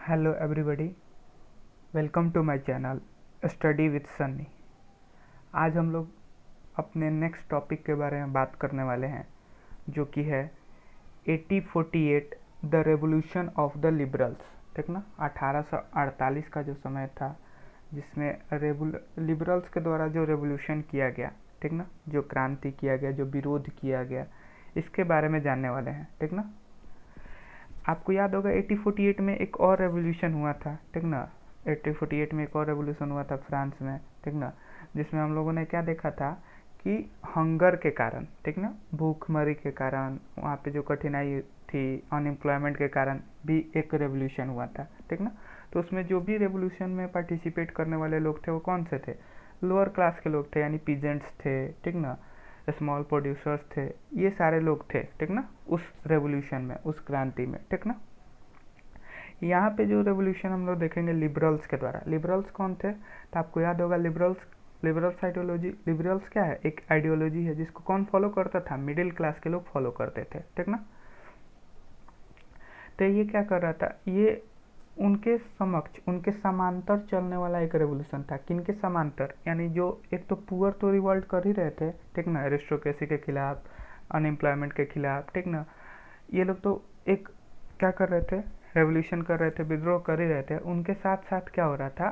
Hello everybody, welcome to my channel study with Sunny. आज हम लोग अपने नेक्स्ट टॉपिक के बारे में बात करने वाले हैं, जो कि है 1848 the revolution of the liberals. ठीक ना, 1848 का जो समय था जिसमें लिबरल्स के द्वारा जो रेवोल्यूशन किया गया, ठीक ना, जो क्रांति किया गया, जो विरोध किया गया, इसके बारे में जानने वाले हैं। ठीक ना, आपको याद होगा 1848 में एक और रेवोल्यूशन हुआ था। ठीक ना, 1848 में एक और रेवोल्यूशन हुआ था फ्रांस में। ठीक ना, जिसमें हम लोगों ने क्या देखा था कि हंगर के कारण, ठीक ना, भूखमरी के कारण, वहाँ पे जो कठिनाई थी, अनएम्प्लॉयमेंट के कारण भी एक रेवोल्यूशन हुआ था। ठीक ना, तो उसमें जो भी रेवोल्यूशन में पार्टिसिपेट करने वाले लोग थे वो कौन से थे? लोअर क्लास के लोग थे, यानी पीजेंट्स थे। ठीक ना, स्मॉल प्रोड्यूसर्स थे, ये सारे लोग थे। ठीक ना, उस रेवोल्यूशन में, उस क्रांति में। ठीक ना, यहाँ पे जो रेवोल्यूशन हम लोग देखेंगे लिबरल्स के द्वारा। लिबरल्स कौन थे? तो आपको याद होगा लिबरल्स आइडियोलॉजी। लिबरल्स क्या है? एक आइडियोलॉजी है जिसको कौन फॉलो करता था? मिडिल क्लास के लोग फॉलो करते थे। ठीक ना, तो ये क्या कर रहा था? ये उनके समक्ष, उनके समांतर चलने वाला एक रेवोल्यूशन था। किनके समांतर? यानी जो एक तो पुअर तो रिवॉल्ट कर ही रहे थे, ठीक ना, एरिस्टोक्रेसी के खिलाफ, अनएम्प्लॉयमेंट के खिलाफ। ठीक ना, ये लोग तो एक क्या कर रहे थे? रेवोल्यूशन कर रहे थे, विद्रोह कर ही रहे थे। उनके साथ साथ क्या हो रहा था?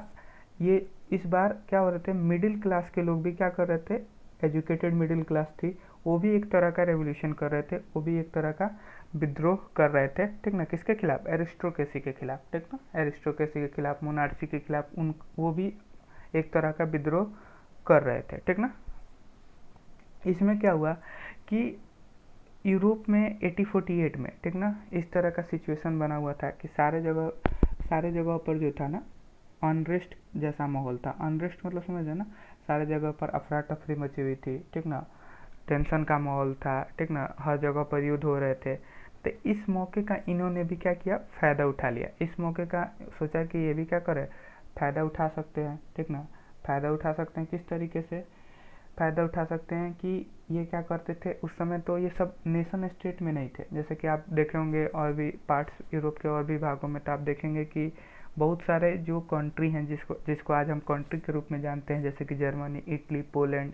ये इस बार क्या हो रहे थे? मिडिल क्लास के लोग भी क्या कर रहे थे? एजुकेटेड मिडिल क्लास थी, वो भी एक तरह का रेवोल्यूशन कर रहे थे, वो भी एक तरह का विद्रोह कर रहे थे। ठीक ना, किसके खिलाफ? एरिस्टोक्रेसी के खिलाफ। ठीक ना, एरिस्टोक्रेसी के खिलाफ, मोनार्ची के खिलाफ, उन वो भी एक तरह का विद्रोह कर रहे थे। ठीक ना, इसमें क्या हुआ कि यूरोप में 1848 में, ठीक ना, इस तरह का सिचुएशन बना हुआ था कि सारे जगह पर जो था ना, अनरेस्ट जैसा माहौल था। अनरेस्ट मतलब समझे ना, सारे जगह पर अफरा तफरी मची हुई थी। ठीक ना, टेंशन का माहौल था। ठीक ना, हर जगह पर युद्ध हो रहे थे। तो इस मौके का इन्होंने भी क्या किया? फ़ायदा उठा लिया। इस मौके का सोचा कि ये भी क्या करे, फ़ायदा उठा सकते हैं। ठीक ना, फ़ायदा उठा सकते हैं। किस तरीके से फ़ायदा उठा सकते हैं कि ये क्या करते थे उस समय? तो ये सब नेशन स्टेट में नहीं थे। जैसे कि आप देखे होंगे और भी पार्ट्स यूरोप के और भी भागों में, तो आप देखेंगे कि बहुत सारे जो कंट्री हैं जिसको जिसको आज हम कंट्री के रूप में जानते हैं, जैसे कि जर्मनी, इटली, पोलैंड।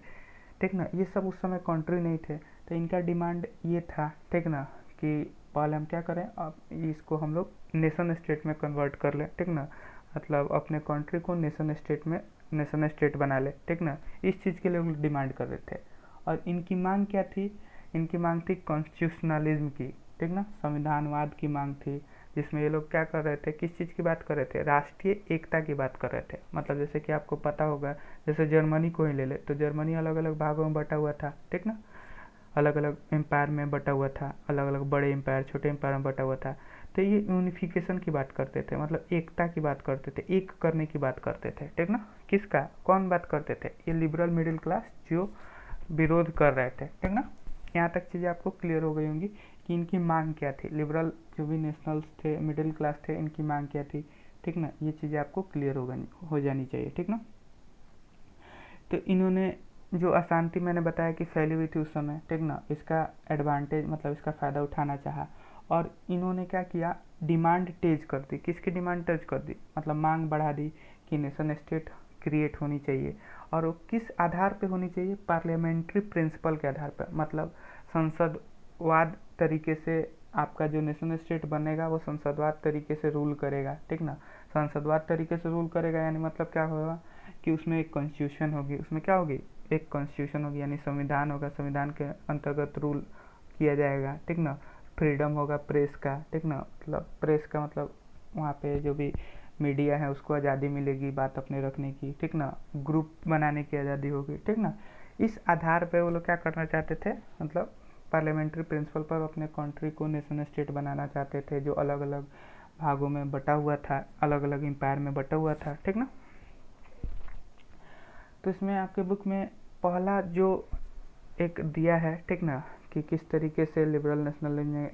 ठीक ना, ये सब उस समय कंट्री नहीं थे। तो इनका डिमांड ये था, ठीक ना, कि पहले हम क्या करें, अब इसको हम लोग नेशन स्टेट में कन्वर्ट कर लें। ठीक ना, मतलब अपने कंट्री को नेशन स्टेट बना ले। ठीक ना, इस चीज़ के लिए लोग डिमांड कर रहे थे। और इनकी मांग क्या थी? इनकी मांग थी कॉन्स्टिट्यूशनलिज्म की। ठीक ना, संविधानवाद की मांग थी, जिसमें ये लोग क्या कर रहे थे? किस चीज़ की बात कर रहे थे? राष्ट्रीय एकता की बात कर रहे थे। मतलब जैसे कि आपको पता होगा, जैसे जर्मनी को ही ले ले, तो जर्मनी अलग अलग भागों में बटा हुआ था। ठीक ना, अलग अलग एम्पायर में बटा हुआ था, अलग अलग बड़े एम्पायर, छोटे एम्पायर में बटा हुआ था। तो ये यूनिफिकेशन की बात करते थे, मतलब एकता की बात करते थे, एक करने की बात करते थे। ठीक ना, किसका, कौन बात करते थे? ये लिबरल मिडिल क्लास जो विरोध कर रहे थे। ठीक ना, यहाँ तक चीज़ें आपको क्लियर हो गई होंगी कि इनकी मांग क्या थी। लिबरल जो भी नेशनल्स थे, मिडिल क्लास थे, इनकी मांग क्या थी। ठीक ना, ये चीज़ें आपको क्लियर हो जानी चाहिए। ठीक ना, तो इन्होंने जो अशांति मैंने बताया कि फैली हुई थी उस समय, ठीक ना, इसका एडवांटेज मतलब इसका फ़ायदा उठाना चाहा। और इन्होंने क्या किया? डिमांड तेज कर दी। किसकी डिमांड तेज कर दी? मतलब मांग बढ़ा दी कि नेशन स्टेट क्रिएट होनी चाहिए। और वो किस आधार पे होनी चाहिए? पार्लियामेंट्री प्रिंसिपल के आधार पर। मतलब संसदवाद तरीके से आपका जो नेशन स्टेट बनेगा वो संसदवाद तरीके से रूल करेगा। ठीक ना, संसदवाद तरीके से रूल करेगा यानी मतलब क्या होगा कि उसमें एक कॉन्स्टिट्यूशन होगी। उसमें क्या होगी? एक कॉन्स्टिट्यूशन होगी, यानी संविधान होगा। संविधान के अंतर्गत रूल किया जाएगा। ठीक ना, फ्रीडम होगा प्रेस का। ठीक ना, मतलब प्रेस का मतलब वहाँ पे जो भी मीडिया है उसको आज़ादी मिलेगी बात अपने रखने की। ठीक ना, ग्रुप बनाने की आज़ादी होगी। ठीक ना, इस आधार पे वो लोग क्या करना चाहते थे? मतलब पार्लियामेंट्री प्रिंसिपल पर अपने कंट्री को नेशन स्टेट बनाना चाहते थे, जो अलग अलग भागों में बटा हुआ था, अलग अलग एम्पायर में बटा हुआ था। ठीक ना, तो इसमें आपके बुक में पहला जो एक दिया है, ठीक ना, कि किस तरीके से लिबरल नेशनलिज्म ने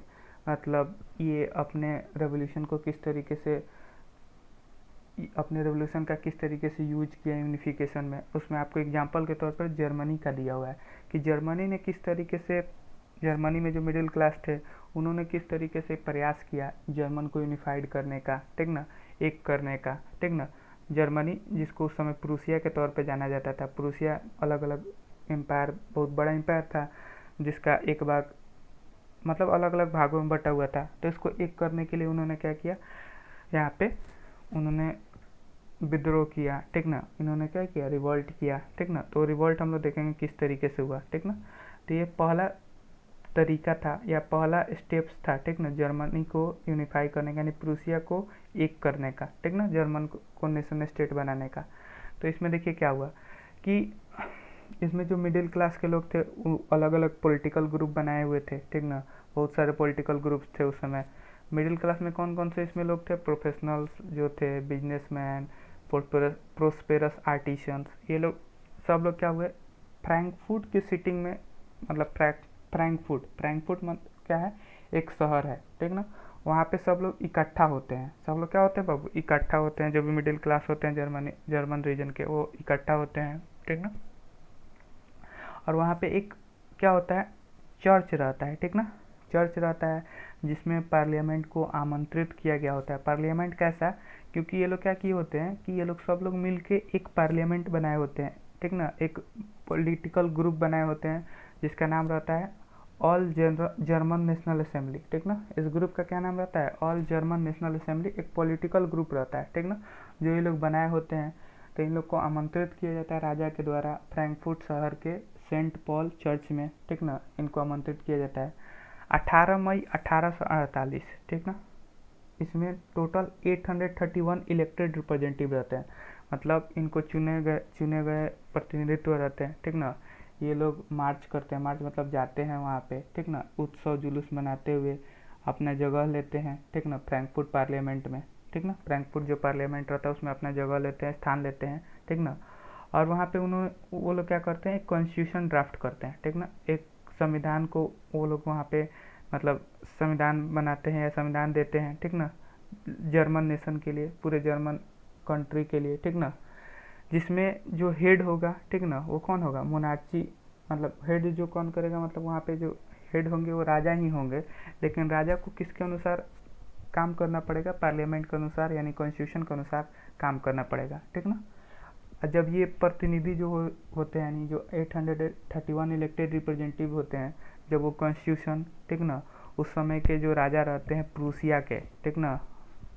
मतलब ये अपने रेवोल्यूशन का किस तरीके से यूज किया यूनिफिकेशन में। उसमें आपको एग्जांपल के तौर पर जर्मनी का दिया हुआ है कि जर्मनी ने किस तरीके से जर्मनी में जो मिडिल क्लास थे उन्होंने किस तरीके से प्रयास किया जर्मन को यूनिफाइड करने का, ठीक ना, एक करने का, ठीक ना। जर्मनी जिसको उस समय प्रूसिया के तौर पे जाना जाता था, प्रूसिया अलग अलग एम्पायर, बहुत बड़ा एम्पायर था जिसका एक भाग मतलब अलग अलग भागों में बटा हुआ था। तो इसको एक करने के लिए उन्होंने क्या किया, यहाँ पे उन्होंने विद्रोह किया, ठीक ना। इन्होंने क्या किया, रिवॉल्ट किया, ठीक ना। तो रिवॉल्ट हम लोग देखेंगे किस तरीके से हुआ, ठीक ना। तो ये पहला तरीका था या पहला स्टेप्स था, ठीक ना, जर्मनी को यूनिफाई करने का, यानी प्रूसिया को एक करने का, ठीक ना, जर्मन को नेशन स्टेट बनाने का। तो इसमें देखिए क्या हुआ कि इसमें जो मिडिल क्लास के लोग थे वो अलग अलग पॉलिटिकल ग्रुप बनाए हुए थे, ठीक ना। बहुत सारे पॉलिटिकल ग्रुप्स थे उस समय। मिडिल क्लास में कौन कौन से इसमें लोग थे, प्रोफेशनल्स जो थे, बिजनेसमैन, प्रोस्पेरस आर्टिशंस, ये लोग सब लोग क्या हुए, फ्रैंकफर्ट की सिटिंग में, मतलब फ्रैंकफर्ट मतलब क्या है, एक शहर है, ठीक ना। वहाँ पे सब लोग इकट्ठा होते हैं, सब लोग क्या होते हैं बाबू, इकट्ठा होते हैं। जो भी मिडिल क्लास होते हैं जर्मन रीजन के, वो इकट्ठा होते हैं, ठीक ना। और वहाँ पे एक क्या होता है, चर्च रहता है, ठीक ना, चर्च रहता है जिसमें पार्लियामेंट को आमंत्रित किया गया होता है। पार्लियामेंट कैसा, क्योंकि ये लोग क्या किए होते हैं कि ये लोग सब लोग मिलके एक पार्लियामेंट बनाए होते हैं, ठीक ना, एक पॉलिटिकल ग्रुप बनाए होते हैं जिसका नाम रहता है ऑल जर्मन नेशनल असेंबली, ठीक ना। इस ग्रुप का क्या नाम रहता है, ऑल जर्मन नेशनल असेंबली, एक पॉलिटिकल ग्रुप रहता है, ठीक ना, जो ये लोग बनाए होते हैं। तो इन लोग को आमंत्रित किया जाता है राजा के द्वारा फ्रैंकफर्ट शहर के सेंट पॉल चर्च में, ठीक ना, इनको आमंत्रित किया जाता है 18 मई 1848, ठीक ना। इसमें टोटल 831 इलेक्टेड रिप्रेजेंटेटिव रहते हैं, मतलब इनको चुने गए प्रतिनिधित्व रहते हैं, ठीक ना। ये लोग मार्च करते हैं, मार्च मतलब जाते हैं वहाँ पे, ठीक ना, उत्सव जुलूस मनाते हुए अपना जगह लेते हैं, ठीक ना, फ्रैंकफर्ट पार्लियामेंट में, ठीक ना। फ्रैंकफर्ट जो पार्लियामेंट रहता है उसमें अपना जगह लेते हैं, स्थान लेते हैं, ठीक ना। और वहाँ पे वो लोग क्या करते हैं, एक कॉन्स्टिट्यूशन ड्राफ्ट करते हैं, ठीक ना, एक संविधान को वो लोग वहाँ पे मतलब संविधान बनाते हैं या संविधान देते हैं, ठीक ना, जर्मन नेशन के लिए, पूरे जर्मन कंट्री के लिए, ठीक ना। जिसमें जो हेड होगा, ठीक ना, वो कौन होगा, मोनार्ची, मतलब हेड जो कौन करेगा, मतलब वहाँ पे जो हेड होंगे वो राजा ही होंगे, लेकिन राजा को किसके अनुसार काम करना पड़ेगा, पार्लियामेंट के अनुसार, यानी कॉन्स्टिट्यूशन के अनुसार काम करना पड़ेगा, ठीक ना। जब ये प्रतिनिधि जो होते हैं, यानी जो 831 इलेक्टेड रिप्रेजेंटेटिव होते हैं, जब वो कॉन्स्टिट्यूशन, ठीक ना, उस समय के जो राजा रहते हैं प्रूसिया के, ठीक ना,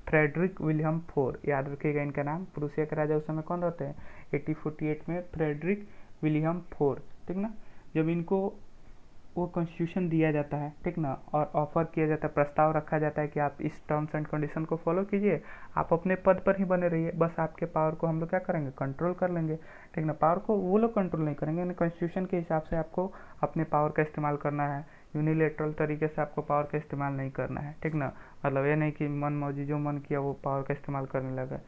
फ्रेडरिक विलियम फोर, याद रखिएगा इनका नाम। प्रूसिया के राजा उस समय कौन रहते हैं, 1848 में फ्रेडरिक विलियम फोर, ठीक ना। जब इनको वो कॉन्स्टिट्यूशन दिया जाता है, ठीक ना, और ऑफर किया जाता है, प्रस्ताव रखा जाता है कि आप इस टर्म्स एंड कंडीशन को फॉलो कीजिए, आप अपने पद पर ही बने रहिए, बस आपके पावर को हम लोग क्या करेंगे, कंट्रोल कर लेंगे, ठीक ना। पावर को वो लोग कंट्रोल नहीं करेंगे, यानी कॉन्स्टिट्यूशन के हिसाब से आपको अपने पावर का इस्तेमाल करना है, यूनिलेटरल तरीके से आपको पावर का इस्तेमाल नहीं करना है, ठीक ना। मतलब ये नहीं कि मन मौजी जो मन किया वो पावर का इस्तेमाल करने लगा।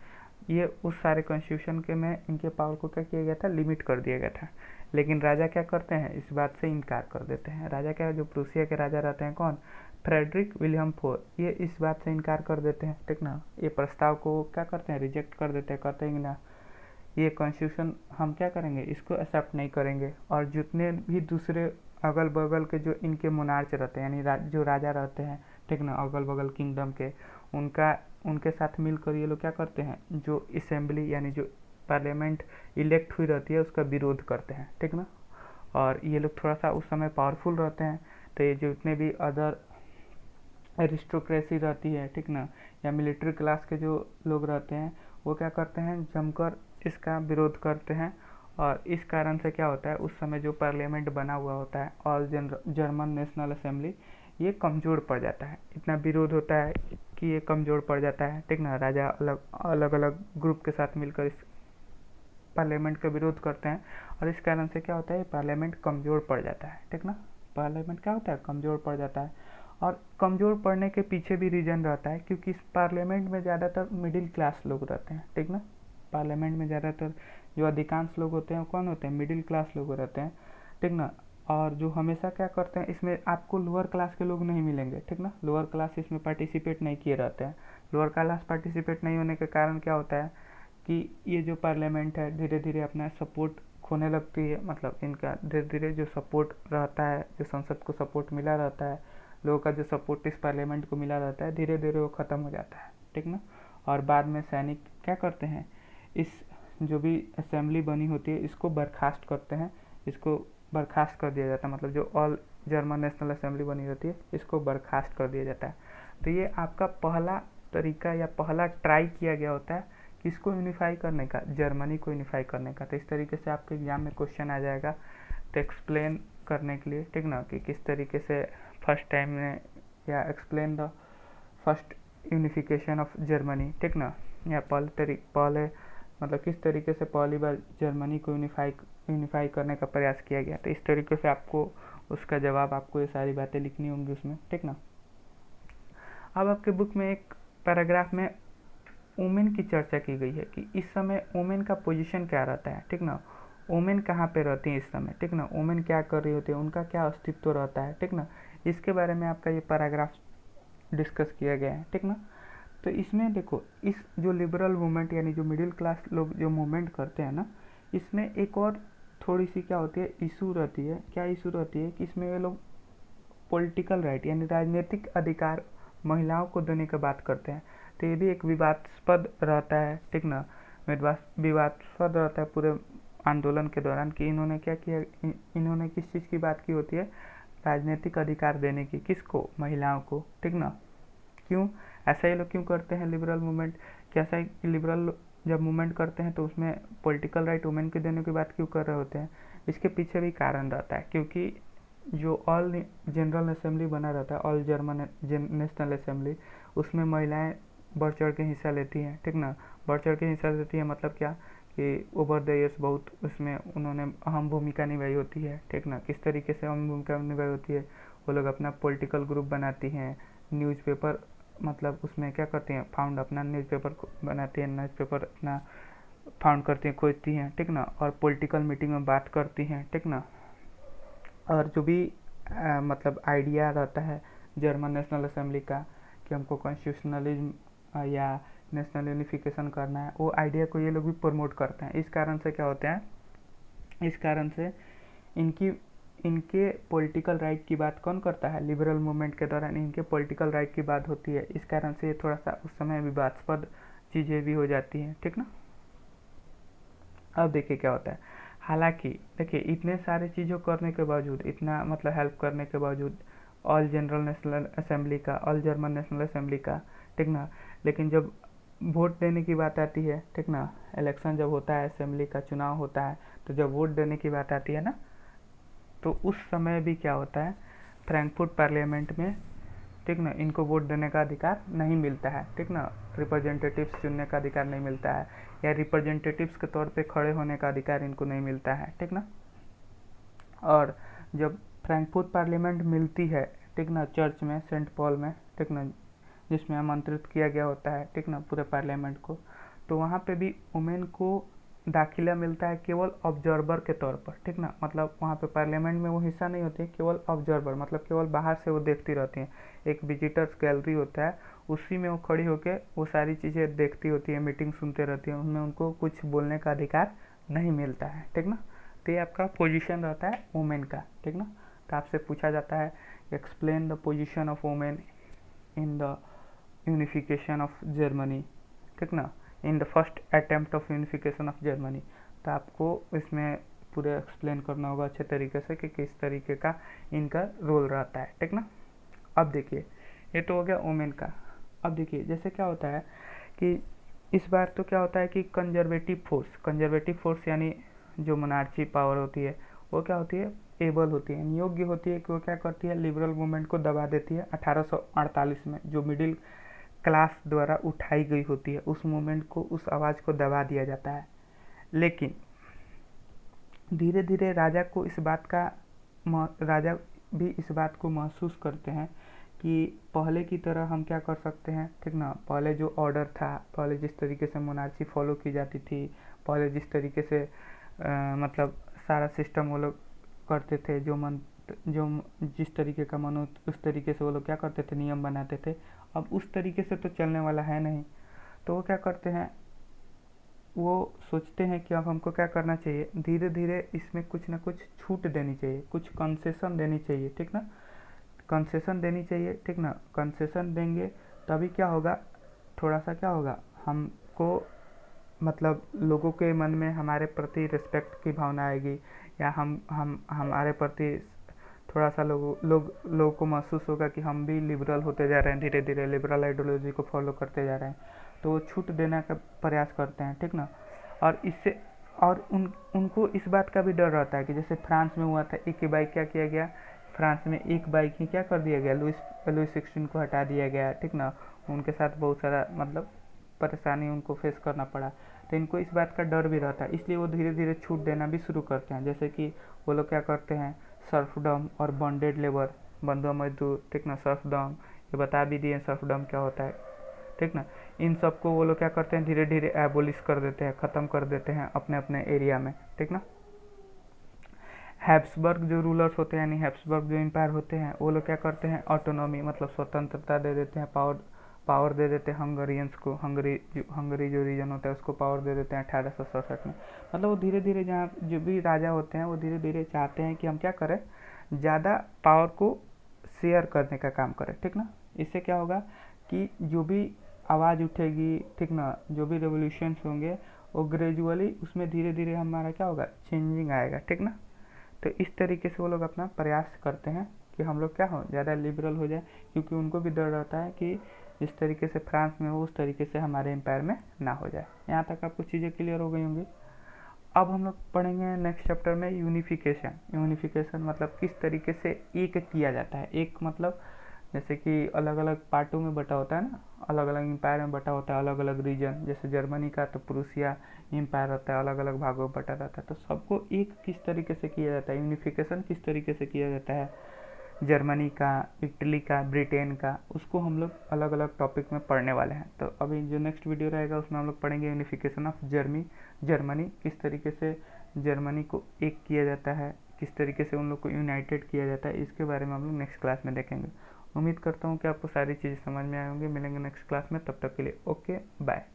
ये उस सारे कॉन्स्टिट्यूशन के में इनके पावर को क्या किया गया था, लिमिट कर दिया गया था। लेकिन राजा क्या करते हैं, इस बात से इनकार कर देते हैं। राजा क्या, जो प्रूसिया के राजा रहते हैं कौन, फ्रेडरिक विलियम फोर, ये इस बात से इनकार कर देते हैं, ठीक ना। ये प्रस्ताव को क्या करते हैं, रिजेक्ट कर देते हैं, कहते हैं ना ये कॉन्स्टिट्यूशन हम क्या करेंगे, इसको एक्सेप्ट नहीं करेंगे। और जितने भी दूसरे अगल बगल के जो इनके मोनार्च रहते हैं, यानी जो राजा रहते हैं, ठीक ना, अगल बगल किंगडम के, उनके साथ मिलकर ये लोग क्या करते हैं, जो असेंबली यानी जो पार्लियामेंट इलेक्ट हुई रहती है उसका विरोध करते हैं, ठीक ना। और ये लोग थोड़ा सा उस समय पावरफुल रहते हैं, तो ये जितने भी अदर एरिस्टोक्रेसी रहती है, ठीक ना, या मिलिट्री क्लास के जो लोग रहते हैं वो क्या करते हैं, जमकर इसका विरोध करते हैं। और इस कारण से क्या होता है, उस समय जो पार्लियामेंट बना हुआ होता है ऑल जर्मन नेशनल असेंबली, ये कमज़ोर पड़ जाता है। इतना विरोध होता है कि ये कमज़ोर पड़ जाता है, ठीक ना। राजा अलग अलग ग्रुप के साथ मिलकर इस पार्लियामेंट का विरोध करते हैं, और इस कारण से क्या होता है, पार्लियामेंट कमज़ोर पड़ जाता है, ठीक ना। पार्लियामेंट क्या होता है, कमज़ोर पड़ जाता है। और कमज़ोर पड़ने के पीछे भी रीज़न रहता है, क्योंकि इस पार्लियामेंट में ज़्यादातर मिडिल क्लास लोग रहते हैं, ठीक ना। पार्लियामेंट में ज़्यादातर जो अधिकांश लोग होते हैं वो कौन होते हैं, मिडिल क्लास लोग रहते हैं, ठीक ना। और जो हमेशा क्या करते हैं, इसमें आपको लोअर क्लास के लोग नहीं मिलेंगे, ठीक ना। लोअर क्लास इसमें पार्टिसिपेट नहीं किए रहते हैं। लोअर क्लास पार्टिसिपेट नहीं होने के कारण क्या होता है कि ये जो पार्लियामेंट है धीरे धीरे अपना सपोर्ट खोने लगती है, मतलब इनका धीरे धीरे जो सपोर्ट रहता है, जो संसद को सपोर्ट मिला रहता है, लोगों का जो सपोर्ट इस पार्लियामेंट को मिला रहता है, धीरे धीरे वो ख़त्म हो जाता है, ठीक ना। और बाद में सैनिक क्या करते हैं, इस जो भी असेंबली बनी होती है इसको बर्खास्त करते हैं, इसको बर्खास्त कर दिया जाता है, मतलब जो ऑल जर्मन नेशनल असेंबली बनी रहती है इसको बर्खास्त कर दिया जाता है। तो ये आपका पहला तरीका या पहला ट्राई किया गया होता है किसको यूनिफाई करने का, जर्मनी को यूनिफाई करने का। तो इस तरीके से आपके एग्जाम में क्वेश्चन आ जाएगा, तो एक्सप्लेन करने के लिए, ठीक ना, कि किस तरीके से फर्स्ट टाइम में, या explain the first unification of Germany, ठीक ना, या पहले मतलब किस तरीके से पहली बार जर्मनी को यूनिफाई करने का प्रयास किया गया। तो इस तरीके से आपको उसका जवाब, आपको ये सारी बातें लिखनी होंगी उसमें, ठीक ना। अब आपके बुक में एक पैराग्राफ में वुमेन की चर्चा की गई है कि इस समय वुमेन का पोजीशन क्या रहता है, ठीक ना, वुमेन कहाँ पे रहती है इस समय, ठीक ना, वुमेन क्या कर रही होती है, उनका क्या अस्तित्व रहता है, ठीक ना, इसके बारे में आपका ये पैराग्राफ डिस्कस किया गया है, ठीक ना। तो इसमें देखो, इस जो लिबरल मूवमेंट यानी जो मिडिल क्लास लोग जो मूवमेंट करते हैं ना, इसमें एक और थोड़ी सी क्या होती है इशू रहती है, क्या इशू रहती है कि इसमें ये लोग पॉलिटिकल राइट यानी राजनीतिक अधिकार महिलाओं को देने की बात करते हैं। तो ये भी एक विवादास्पद रहता है, ठीक ना, विवादास्पद रहता है पूरे आंदोलन के दौरान कि इन्होंने क्या किया, इन्होंने किस चीज़ की बात की होती है, राजनीतिक अधिकार देने की, किसको, महिलाओं को, ठीक ना। क्यों ऐसा ये लोग क्यों करते हैं लिबरल मूवमेंट, कैसा है कि लिबरल जब मूवमेंट करते हैं तो उसमें पॉलिटिकल राइट वुमेन के देने की बात क्यों कर रहे होते हैं, इसके पीछे भी कारण रहता है, क्योंकि जो ऑल जनरल असेंबली बना रहता है, ऑल जर्मन नेशनल असेंबली, उसमें महिलाएं बढ़ चढ़ के हिस्सा लेती हैं, ठीक ना, बढ़ चढ़ के हिस्सा लेती है, मतलब क्या कि ओवर द ईयर्स बहुत उसमें उन्होंने अहम भूमिका निभाई होती है, ठीक ना। किस तरीके से अहम भूमिका निभाई होती है, वो लोग अपना पॉलिटिकल ग्रुप बनाती हैं, न्यूज़पेपर, मतलब उसमें क्या करती हैं, फाउंड अपना न्यूज़पेपर बनाती हैं, न्यूज़पेपर अपना फाउंड करती हैं, खोजती हैं, ठीक ना, और पॉलिटिकल मीटिंग में बात करती हैं, ठीक ना। और जो भी मतलब आइडिया रहता है जर्मन नेशनल असेंबली का कि हमको कॉन्स्टिट्यूशनलिज्म या नेशनल यूनिफिकेशन करना है, वो आइडिया को ये लोग भी प्रमोट करते हैं। इस कारण से क्या होता है, इस कारण से इनके पॉलिटिकल राइट की बात कौन करता है, लिबरल मूवमेंट के दौरान इनके पॉलिटिकल राइट की बात होती है, इस कारण से ये थोड़ा सा उस समय विवादास्पद चीज़ें भी हो जाती हैं, ठीक ना। अब देखिए क्या होता है, हालांकि देखिए इतने सारे चीज़ों करने के बावजूद, इतना मतलब हेल्प करने के बावजूद ऑल जनरल नेशनल असेंबली का, ऑल जर्मन नेशनल असेंबली का, ठीक ना, लेकिन जब वोट देने की बात आती है, ठीक ना, इलेक्शन जब होता है, असेंबली का चुनाव होता है, तो जब वोट देने की बात आती है ना, तो उस समय भी क्या होता है, फ्रैंकफर्ट पार्लियामेंट में, ठीक ना, इनको वोट देने का अधिकार नहीं मिलता है, ठीक ना, रिप्रेजेंटेटिव्स चुनने का अधिकार नहीं मिलता है, या रिप्रेजेंटेटिव्स के तौर पे खड़े होने का अधिकार इनको नहीं मिलता है, ठीक ना। और जब फ्रैंकफर्ट पार्लियामेंट मिलती है, ठीक ना, चर्च में, सेंट पॉल में, ठीक ना, जिसमें आमंत्रित किया गया होता है, ठीक ना, पूरे पार्लियामेंट को, तो वहाँ पे भी वुमेन को दाखिला मिलता है केवल ऑब्जर्वर के तौर पर, ठीक ना, मतलब वहाँ पे पार्लियामेंट में वो हिस्सा नहीं होती है, केवल ऑब्जर्वर, मतलब केवल बाहर से वो देखती रहती हैं, एक विजिटर्स गैलरी होता है, उसी में वो खड़ी होकर वो सारी चीज़ें देखती होती है, मीटिंग सुनते रहती है, उनमें उनको कुछ बोलने का अधिकार नहीं मिलता है, ठीक ना। तो ये आपका पोजीशन रहता है वुमेन का, ठीक ना। तो आपसे पूछा जाता है explain the position of women in the unification of Germany, ठीक ना, in the first attempt of unification of Germany. तो आपको इसमें पूरे एक्सप्लेन करना होगा अच्छे तरीके से कि किस तरीके का इनका रोल रहता है, ठीक ना। अब देखिए, ये तो हो गया वुमेन का। अब देखिए जैसे क्या होता है कि इस बार तो क्या होता है कि कंजर्वेटिव फोर्स यानी जो मोनार्ची पावर होती है वो क्या होती है, एबल होती है, योग्य होती है कि वो क्या करती है, लिबरल मूवमेंट को दबा देती है। 1848 में जो मिडिल क्लास द्वारा उठाई गई होती है उस मूवमेंट को, उस आवाज़ को दबा दिया जाता है। लेकिन धीरे धीरे राजा भी इस बात को महसूस करते हैं कि पहले की तरह हम क्या कर सकते हैं, ठीक ना, पहले जो ऑर्डर था, पहले जिस तरीके से मोनार्ची फॉलो की जाती थी, पहले जिस तरीके से मतलब सारा सिस्टम वो लोग करते थे, जो जिस तरीके का मन हो उस तरीके से वो लोग क्या करते थे, नियम बनाते थे, अब उस तरीके से तो चलने वाला है नहीं। तो वो क्या करते हैं, वो सोचते हैं कि अब हमको क्या करना चाहिए, धीरे धीरे इसमें कुछ ना कुछ छूट देनी चाहिए, कुछ कंसेशन देनी चाहिए, ठीक ना, कंसेशन देनी चाहिए, ठीक ना। कंसेशन देंगे तभी क्या होगा, थोड़ा सा क्या होगा, हमको मतलब लोगों के मन में हमारे प्रति रिस्पेक्ट की भावना आएगी, या हम हमारे प्रति थोड़ा सा लोगों को महसूस होगा कि हम भी लिबरल होते जा रहे हैं, धीरे धीरे लिबरल आइडियोलॉजी को फॉलो करते जा रहे हैं, तो वो छूट देने का प्रयास करते हैं, ठीक ना। और इससे और उनको इस बात का भी डर रहता है कि जैसे फ्रांस में हुआ था, एक ही बाइक क्या किया गया, फ्रांस में एक बाइक ही क्या कर दिया गया, लुइस 16 को हटा दिया गया, ठीक ना। उनके साथ बहुत सारा मतलब परेशानी उनको फेस करना पड़ा, तो इनको इस बात का डर भी रहता है, इसलिए वो धीरे धीरे छूट देना भी शुरू करते हैं। जैसे कि वो लोग क्या करते हैं, सर्फडम और बॉन्डेड लेबर, बंधुआ मजदूर, ठीक ना, सर्फडम, ये बता भी दिए सर्फडम क्या होता है, ठीक ना। इन सबको वो लोग क्या करते हैं, धीरे धीरे एबोलिश कर देते हैं, ख़त्म कर देते हैं अपने अपने एरिया में, ठीक ना। हैब्सबर्ग जो रूलर्स होते हैं, यानी हैब्सबर्ग जो एम्पायर होते हैं, वो लोग क्या करते हैं, ऑटोनॉमी मतलब स्वतंत्रता दे देते हैं, पावर दे देते हैं हंगरियंस को, हंगरी जो रीजन होता है उसको पावर दे देते हैं 1867 में। मतलब वो धीरे धीरे जहाँ जो भी राजा होते हैं वो धीरे धीरे चाहते हैं कि हम क्या करें, ज़्यादा पावर को शेयर करने का काम करें, ठीक ना। इससे क्या होगा कि जो भी आवाज़ उठेगी, ठीक ना, जो भी रेवोल्यूशंस होंगे वो ग्रेजुअली उसमें धीरे धीरे हमारा क्या होगा, चेंजिंग आएगा, ठीक ना। तो इस तरीके से वो लोग अपना प्रयास करते हैं कि हम लोग क्या हो, ज़्यादा लिबरल हो जाए, क्योंकि उनको भी डर रहता है कि जिस तरीके से फ्रांस में हो उस तरीके से हमारे एम्पायर में ना हो जाए। यहाँ तक आपको चीज़ें क्लियर हो गई होंगी। अब हम लोग पढ़ेंगे नेक्स्ट चैप्टर में यूनिफिकेशन। यूनिफिकेशन मतलब किस तरीके से एक किया जाता है, एक मतलब जैसे कि अलग अलग पार्टों में बटा होता है ना, अलग अलग एम्पायर में बटा होता है, अलग अलग रीजन, जैसे जर्मनी का तो प्रूसिया एम्पायर होता है, अलग अलग भागों में बटा रहता है, तो सबको एक किस तरीके से किया जाता है, यूनिफिकेशन किस तरीके से किया जाता है, जर्मनी का, इटली का, ब्रिटेन का, उसको हम लोग अलग अलग टॉपिक में पढ़ने वाले हैं। तो अभी जो नेक्स्ट वीडियो रहेगा उसमें हम लोग पढ़ेंगे यूनिफिकेशन ऑफ जर्मनी, किस तरीके से जर्मनी को एक किया जाता है, किस तरीके से उन लोग को यूनाइटेड किया जाता है, इसके बारे में हम लोग नेक्स्ट क्लास में देखेंगे। उम्मीद करता हूँ कि आपको सारी चीज़ें समझ में आए होंगे। मिलेंगे नेक्स्ट क्लास में, तब तक के लिए ओके बाय।